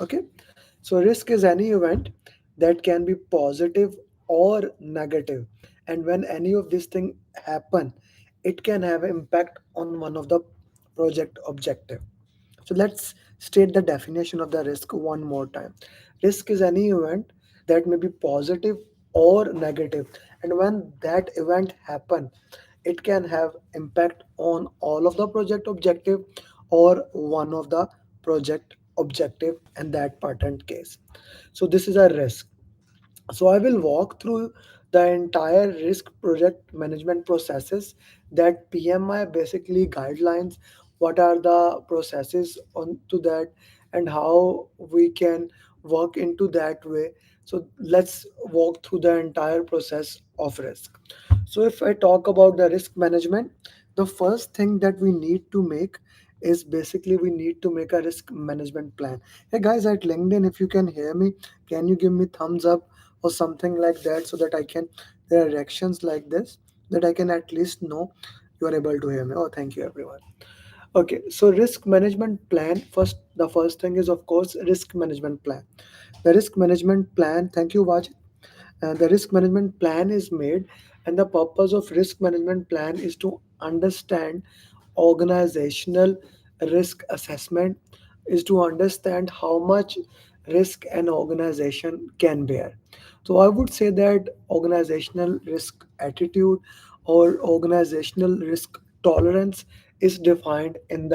Okay, so risk is any event that can be positive or negative, and when any of these things happen, it can have impact on one of the project objective. So let's state the definition of the risk one more time. Risk is any event that may be positive or negative, and when that event happen, it can have impact on all of the project objective or one of the project objective in that patent case. So this is a risk. So I will walk through the entire risk project management processes that PMI basically guidelines, what are the processes on to that, and how we can work into that way. So let's walk through the entire process of risk. So if I talk about the risk management, the first thing that we need to make is basically we need to make a risk management plan. Hey guys at LinkedIn, if you can hear me, can you give me thumbs up or something like that, so that I can, there are reactions like this, that I can at least know you are able to hear me. Oh, thank you everyone. Okay, so risk management plan. First, the first thing is of course risk management plan. The risk management plan. Thank you, Vaj. The risk management plan is made, and the purpose of risk management plan is to understand organizational risk assessment, is to understand how much risk an organization can bear. So I would say that organizational risk attitude or organizational risk tolerance is defined in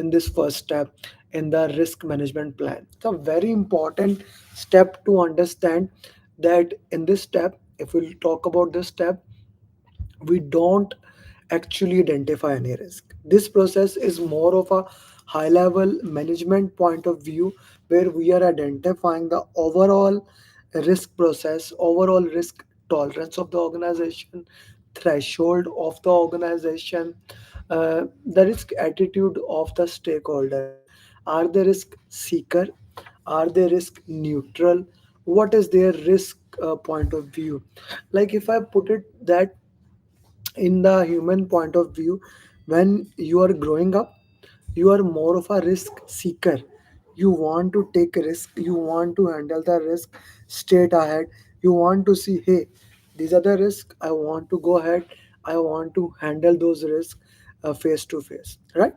this first step in the risk management plan. It's a very important step to understand that in this step, if we'll talk about this step, we don't actually identify any risk. This process is more of a high level management point of view, where we are identifying the overall risk process, overall risk tolerance of the organization, threshold of the organization, the risk attitude of the stakeholders. Are they risk seeker? Are they risk neutral? What is their risk point of view? Like if I put it that in the human point of view, when you are growing up, you are more of a risk seeker. You want to take risk, you want to handle the risk straight ahead. You want to see, hey, these are the risks, I want to go ahead, I want to handle those risks face to face, right?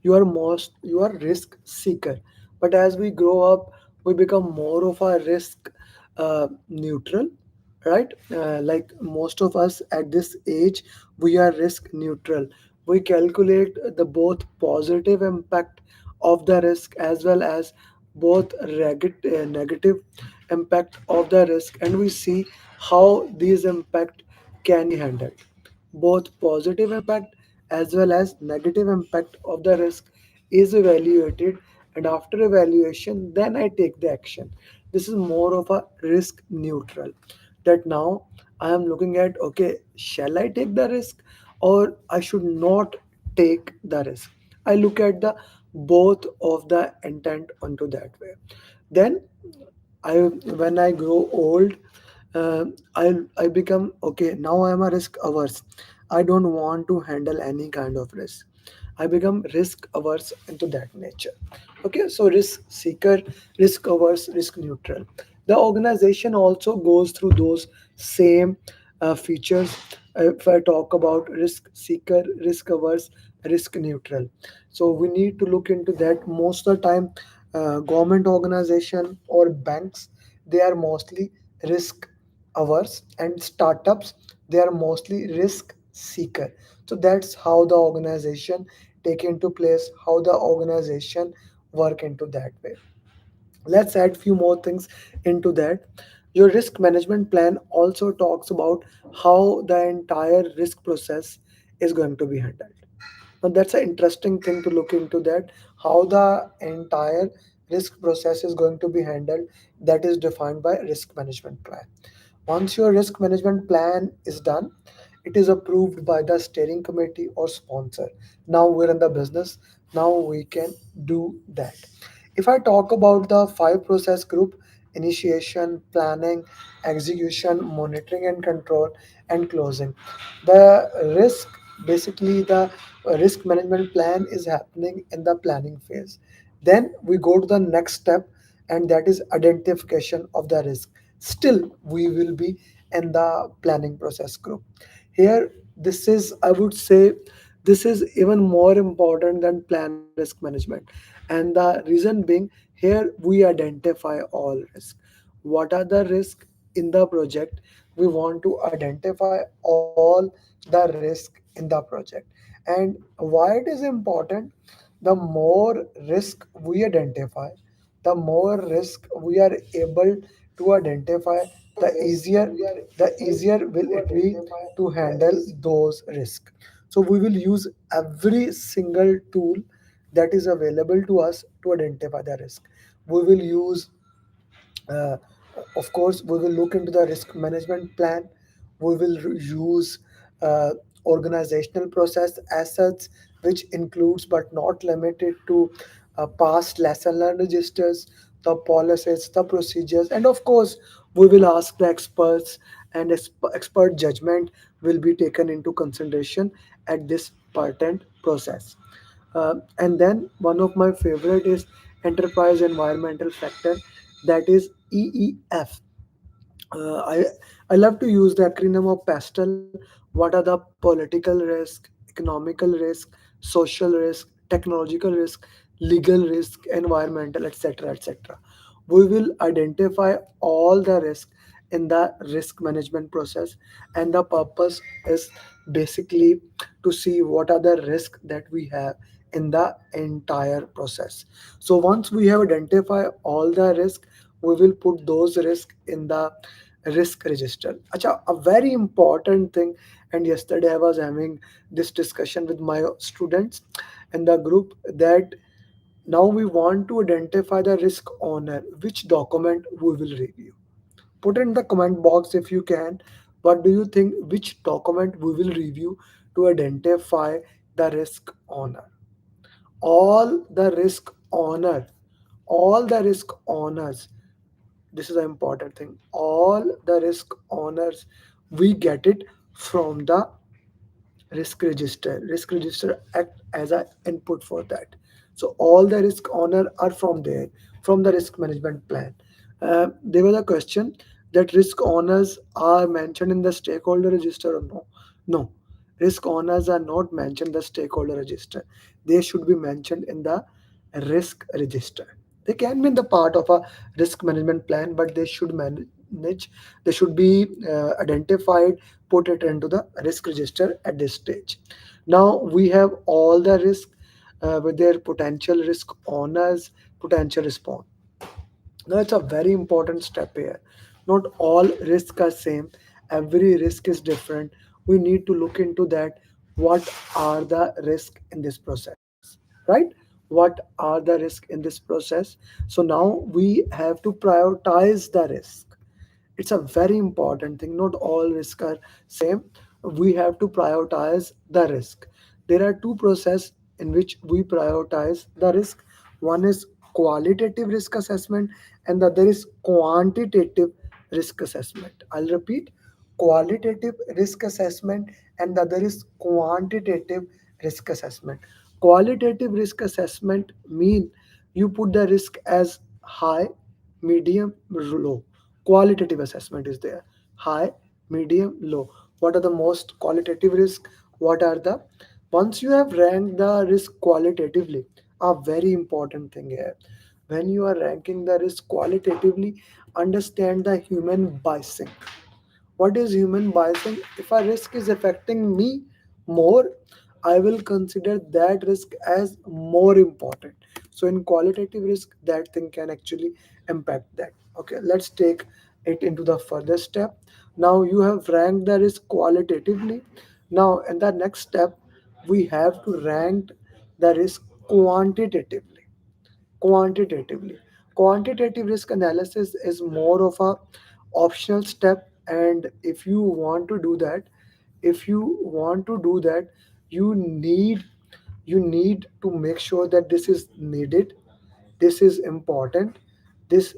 You are risk seeker. But as we grow up, we become more of a risk neutral, right? Like most of us at this age, we are risk neutral. We calculate the both positive impact of the risk as well as both negative impact of the risk, and we see how these impact can be handled. Both positive impact as well as negative impact of the risk is evaluated, and after evaluation then I take the action. This is more of a risk neutral, that now I am looking at, okay, shall I take the risk or I should not take the risk. I look at the both of the intent onto that way. Then I, when I grow old, I become, okay, now I am a risk averse. I don't want to handle any kind of risk. I become risk averse into that nature. Okay, so risk seeker, risk averse, risk neutral. The organization also goes through those same features. If I talk about risk seeker, risk averse, risk neutral, so we need to look into that. Most of the time, government organization or banks, they are mostly risk averse, and startups, they are mostly risk seeker. So that's how the organization take into place, how the organization work into that way. Let's add few more things into that. Your risk management plan also talks about how the entire risk process is going to be handled. Now that's an interesting thing to look into, that how the entire risk process is going to be handled, that is defined by risk management plan. Once your risk management plan is done, it is approved by the steering committee or sponsor. Now we're in the business, now we can do that. If I talk about the five process group: initiation, planning, execution, monitoring and control, and closing. The risk, basically the risk management plan is happening in the planning phase. Then we go to the next step, and that is identification of the risk. Still, we will be in the planning process group. Here, this is, I would say, this is even more important than plan risk management. And the reason being, here we identify all risk. What are the risks in the project? We want to identify all the risk in the project. And why it is important? The more risk we identify, the more risk we are able to identify, the easier will it be to handle those risks. So we will use every single tool that is available to us to identify the risk. We will use, uh, of course, we will look into the risk management plan. We will use uh, organizational process as such, which includes but not limited to past lesson learned registers, the policies, the procedures, and of course, we will ask the experts, and expert judgment will be taken into consideration at this patent process. And then one of my favorite is enterprise environmental factor, that is EEF. I love to use the acronym of PASTEL. What are the political risk, economical risk, social risk, technological risk, legal risk, environmental, etc., etc. We will identify all the risk in the risk management process, and the purpose is basically to see what are the risks that we have in the entire process. So once we have identified all the risk, we will put those risks in the risk register. Acha, a very important thing, and yesterday I was having this discussion with my students in the group, that now we want to identify the risk owner, which document we will review. Put in the comment box if you can. What do you think, which document we will review to identify the risk owner? All the risk owner, all the risk owners, this is an important thing, all the risk owners, we get it from the risk register act as an input for that. So all the risk owner are from there, from the risk management plan. There was a question that risk owners are mentioned in the stakeholder register or no. No, risk owners are not mentioned in the stakeholder register. They should be mentioned in the risk register. They can be in the part of a risk management plan, but they should manage, they should be identified, put it into the risk register at this stage. Now we have all the risk with their potential risk owners, potential response. Now it's a very important step here. Not all risks are same. Every risk is different. We need to look into that. What are the risks in this process? Right? What are the risks in this process? So now we have to prioritize the risk. It's a very important thing. Not all risks are same. We have to prioritize the risk. There are two process in which we prioritize the risk. One is qualitative risk assessment, and the other is quantitative risk assessment. I'll repeat: qualitative risk assessment, and the other is quantitative risk assessment. Qualitative risk assessment mean you put the risk as high, medium, low. Qualitative assessment is there: high, medium, low. What are the most qualitative risk? What are the, once you have ranked the risk qualitatively, a very important thing here, when you are ranking the risk qualitatively, understand the human biasing. What is human biasing? If a risk is affecting me more, I will consider that risk as more important. So in qualitative risk, that thing can actually impact that. Okay, let's take it into the further step. Now you have ranked the risk qualitatively. Now in the next step, we have to rank the risk quantitatively. quantitatively Quantitative risk analysis is more of a optional step, and if you want to do that, if you want to do that, you need, you need to make sure that this is needed, this is important, this,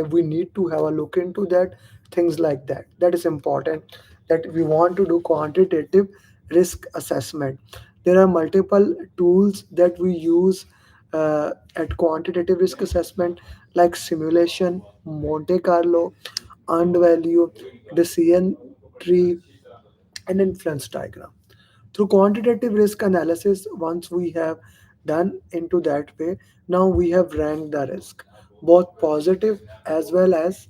we need to have a look into that, things like that. That is important, that we want to do quantitative risk assessment. There are multiple tools that we use at quantitative risk assessment like simulation, Monte Carlo, earned value, decision tree, and influence diagram. Through quantitative risk analysis, once we have done into that way, now we have ranked the risk. Both positive as well as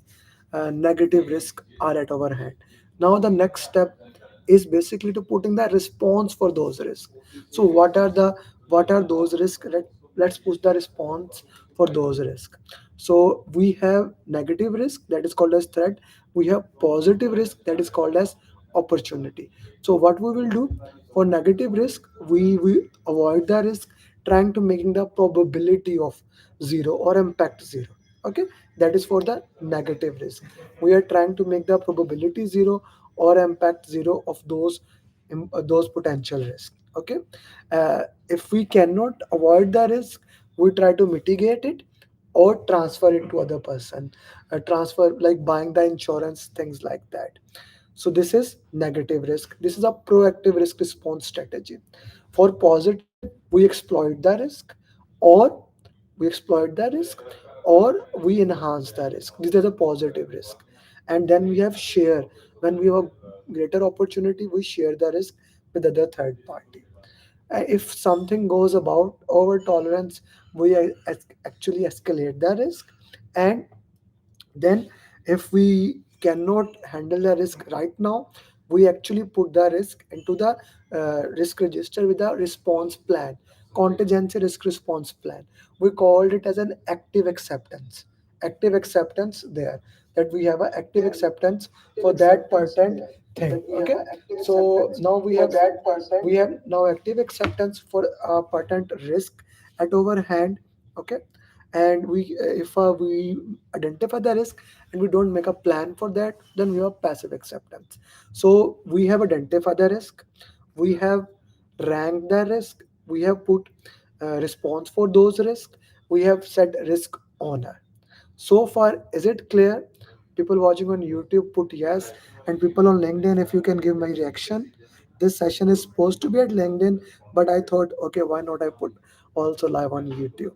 negative risk are at our hand. Now the next step is basically to putting the response for those risks. So what are those risks? Let's put the response for those risks. So we have negative risk that is called as threat. We have positive risk that is called as opportunity. So what we will do for negative risk, we avoid the risk, trying to making the probability of zero or impact zero. Okay, that is for the negative risk. We are trying to make the probability zero or impact zero of those potential risks. Okay, if we cannot avoid the risk, we try to mitigate it or transfer it to other person. Transfer like buying the insurance, things like that. So this is negative risk. This is a proactive risk response strategy. For positive, we exploit the risk, or we exploit the risk, or we enhance the risk. These are the positive risk. And then we have share. When we have a greater opportunity, we share the risk with other third party. If something goes about over tolerance, we actually escalate the risk. And then if we cannot handle the risk right now, we actually put the risk into the risk register with a response plan, contingency risk response plan. We called it as an active acceptance. Active acceptance there, that we have an active acceptance for that patent thing. Okay, so now we have now active acceptance for patent risk at our hand. Okay, and if we identify the risk and we don't make a plan for that, then we have passive acceptance. So we have identified the risk, we have ranked the risk, we have put response for those risks, we have set risk owner. So far, is it clear? People watching on YouTube put yes, and people on LinkedIn, if you can give my reaction. This session is supposed to be at LinkedIn, but I thought, okay, why not I put also live on YouTube?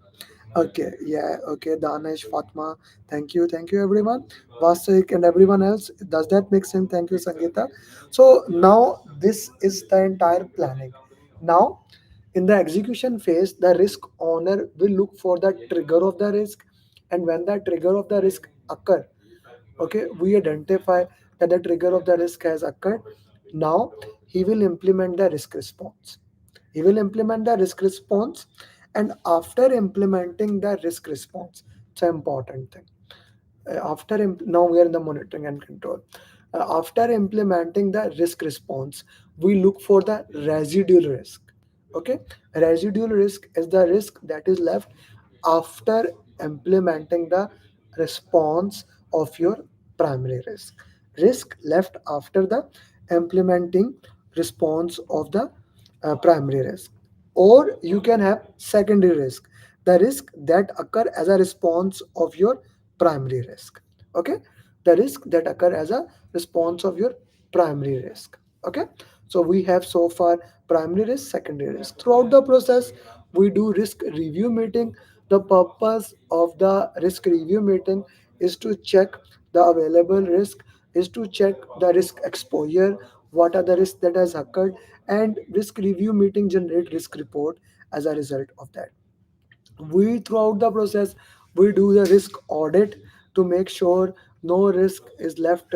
Okay, yeah, okay, Danish, Fatma, thank you everyone, Vasik and everyone else. Does that make sense? Thank you, Sangeeta. So now this is the entire planning. Now, in the execution phase, the risk owner will look for the trigger of the risk, and when the trigger of the risk occur, okay, we identify that the trigger of the risk has occurred. Now he will implement the risk response. He will implement the risk response, and after implementing the risk response, it's an important thing. Now we are in the monitoring and control. After implementing the risk response, we look for the residual risk. Okay, residual risk is the risk that is left after implementing the response of your primary risk left after the implementing response of the primary risk. Or you can have secondary risk, the risk that occur as a response of your primary risk. Okay, the risk that occur as a response of your primary risk. Okay, so we have so far primary risk, secondary risk. Throughout the process, we do risk review meeting. The purpose of the risk review meeting is to check the available risk, is to check the risk exposure, what are the risks that has occurred, and risk review meeting generate risk report as a result of that. We throughout the process, we do the risk audit to make sure no risk is left,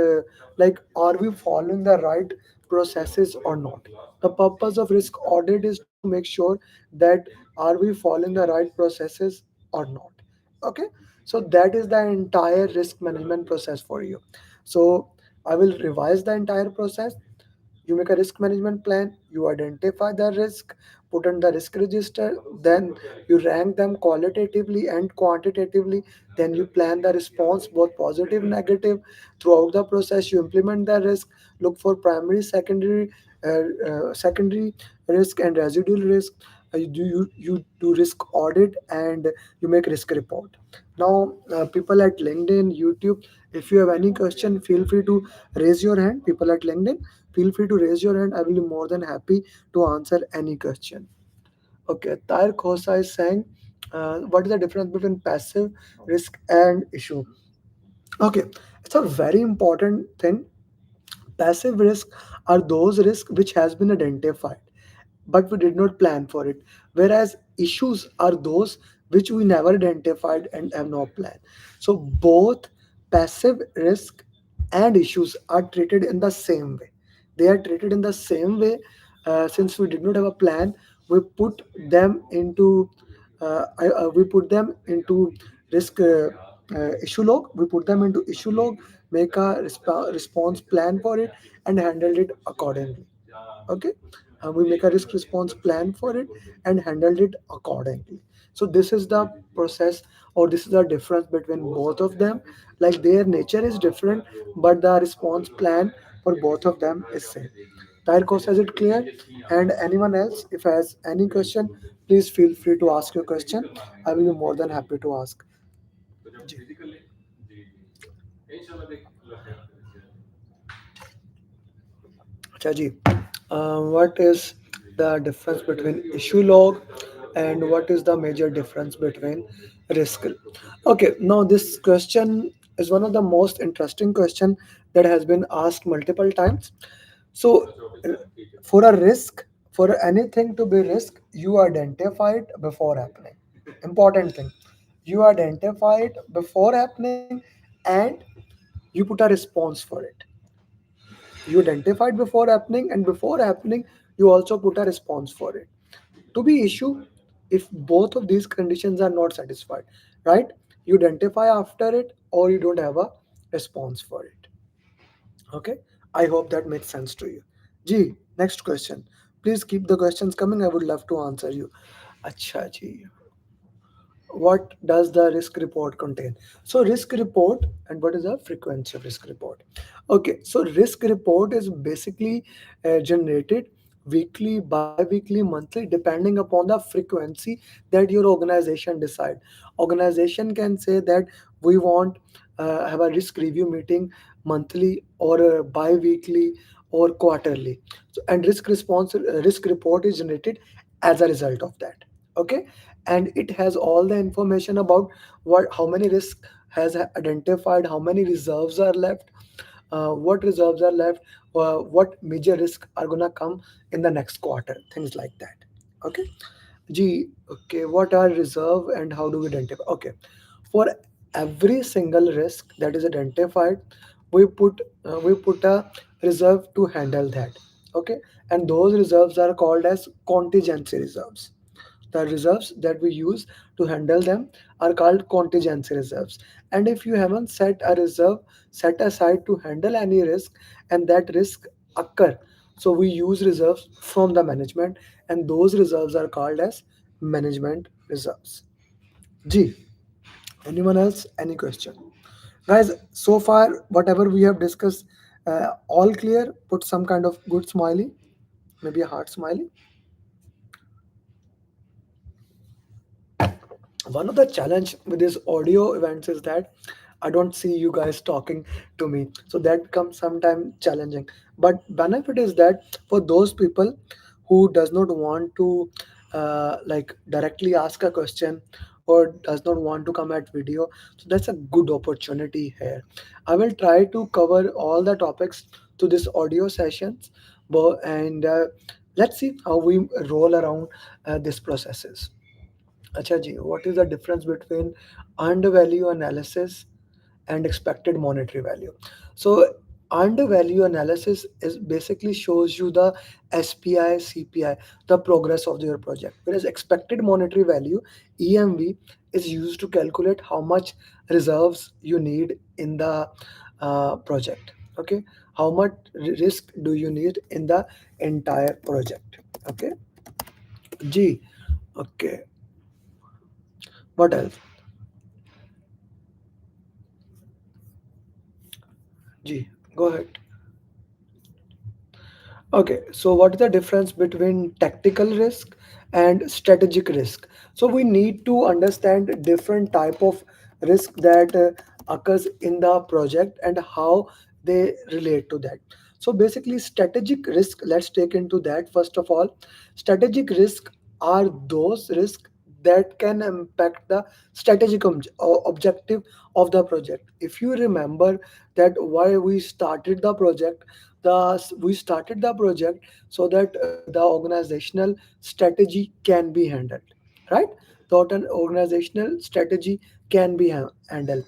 like are we following the right processes or not. The purpose of risk audit is to make sure that are we following the right processes or not. Okay, so that is the entire risk management process for you. So I will revise the entire process. You make a risk management plan, you identify the risk, put in the risk register, then you rank them qualitatively and quantitatively, then you plan the response, both positive negative. Throughout the process, you implement the risk, look for primary, secondary risk and residual risk. You do risk audit, and you make risk report. Now, people at LinkedIn, YouTube, if you have any question, feel free to raise your hand. People at LinkedIn, feel free to raise your hand. I will be more than happy to answer any question. Okay, Tair Khosa is saying What is the difference between passive risk and issue? Okay, it's a very important thing. Passive risk are those risks which has been identified, but we did not plan for it. Whereas issues are those which we never identified and have no plan. So both passive risk and issues are treated in the same way. They are treated in the same way. Since we did not have a plan, we put them into we put them into risk issue log. We put them into issue log, make a response plan for it, and handle it accordingly. Okay, we make a risk response plan for it and handle it accordingly. So this is the process, or this is the difference between both of them. Like their nature is different, but the response plan for both of them is same. Tyrkos, is it clear? And anyone else, if has any question, please feel free to ask your question. I will be more than happy to ask. Chaji, what is the difference between issue log and what is the major difference between risk? Okay, now this question is one of the most interesting question that has been asked multiple times. So, uh, for a risk, for anything to be risk, you identify it before happening. Important thing, you identify it before happening and you put a response for it. You identified before happening, and before happening you also put a response for it. To be issue, if both of these conditions are not satisfied, right, you identify after it or you don't have a response for it. Okay, I hope that makes sense to you. G, next question. Please keep the questions coming, I would love to answer you. Acha ji, what does the risk report contain? So risk report, and what is the frequency of risk report? Okay, so risk report is basically generated weekly, bi-weekly, monthly, depending upon the frequency that your organization decide. Organization can say that we want have a risk review meeting monthly or bi-weekly or quarterly. So, and risk report is generated as a result of that. Okay, and it has all the information about what how many risks has identified, how many reserves are left, what reserves are left, what major risks are gonna come in the next quarter, things like that. Okay, G. Okay, what are reserve and how do we identify? Okay, for every single risk that is identified, we put a reserve to handle that. Okay, and those reserves are called as contingency reserves. The reserves that we use to handle them are called contingency reserves. And if you haven't set a reserve set aside to handle any risk and that risk occur, so we use reserves from the management, and those reserves are called as management reserves. G. Anyone else? Any question? Guys, so far, whatever we have discussed, all clear? Put some kind of good smiley, maybe a heart smiley. One of the challenge with these audio events is that I don't see you guys talking to me, so that comes sometime challenging. But benefit is that for those people who does not want to like directly ask a question or does not want to come at video, so that's a good opportunity here. I will try to cover all the topics to this audio sessions, and let's see how we roll around these processes. Acha ji, what is the difference between earned value analysis and expected monetary value? So earned value analysis is basically shows you the SPI, CPI, the progress of your project. Whereas expected monetary value, EMV, is used to calculate how much reserves you need in the project. Okay, how much risk do you need in the entire project? Okay, G. Okay, what else? G, go ahead. Okay, so what is the difference between tactical risk and strategic risk? So we need to understand different type of risk that occurs in the project and how they relate to that. So basically, strategic risk. Let's take into that first of all. Strategic risk are those risks that can impact the strategic objective of the project. If you remember that why we started the project, we started the project so that the organizational strategy can be handled, right? Thought an organizational strategy can be handled.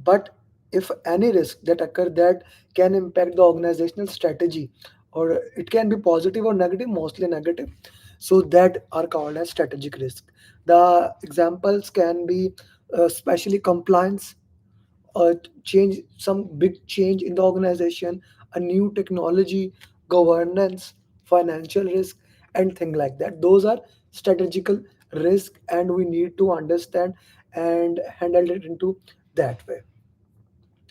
But if any risk that occur that can impact the organizational strategy, or it can be positive or negative, mostly negative, so that are called as strategic risk. The examples can be especially compliance, change, some big change in the organization, a new technology, governance, financial risk, and things like that. Those are strategical risk, and we need to understand and handle it into that way.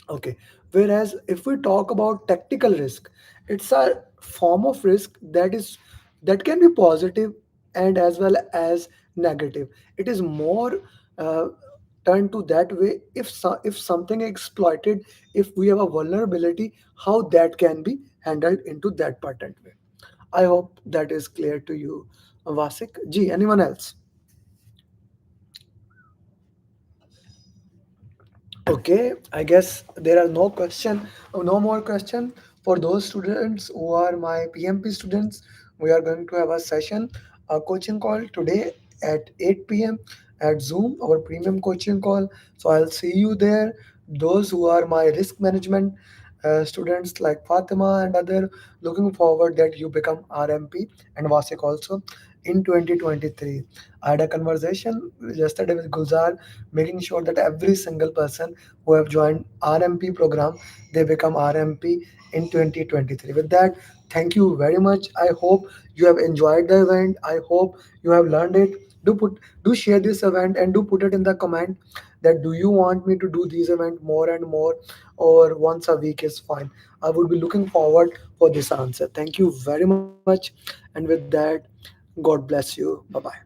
Okay. Whereas if we talk about tactical risk, it's a form of risk that can be positive and as well as negative. It is more uh, turned to that way. If something is exploited, if we have a vulnerability, how that can be handled into that patent way. I hope that is clear to you, Vasik. Gee, anyone else? Okay, I guess there are no more question for those students who are my PMP students. We are going to have a session, a coaching call today at 8 p.m. at Zoom, our premium coaching call. So I'll see you there. Those who are my risk management students like Fatima and other, looking forward that you become RMP and Vasik also in 2023. I had a conversation yesterday with Gulzar, making sure that every single person who have joined RMP program, they become RMP in 2023. With that, thank you very much. I hope you have enjoyed the event. I hope you have learned it. Do share this event and do put it in the comment that do you want me to do these event more and more, or once a week is fine. I would be looking forward for this answer. Thank you very much. And with that, God bless you. Bye bye.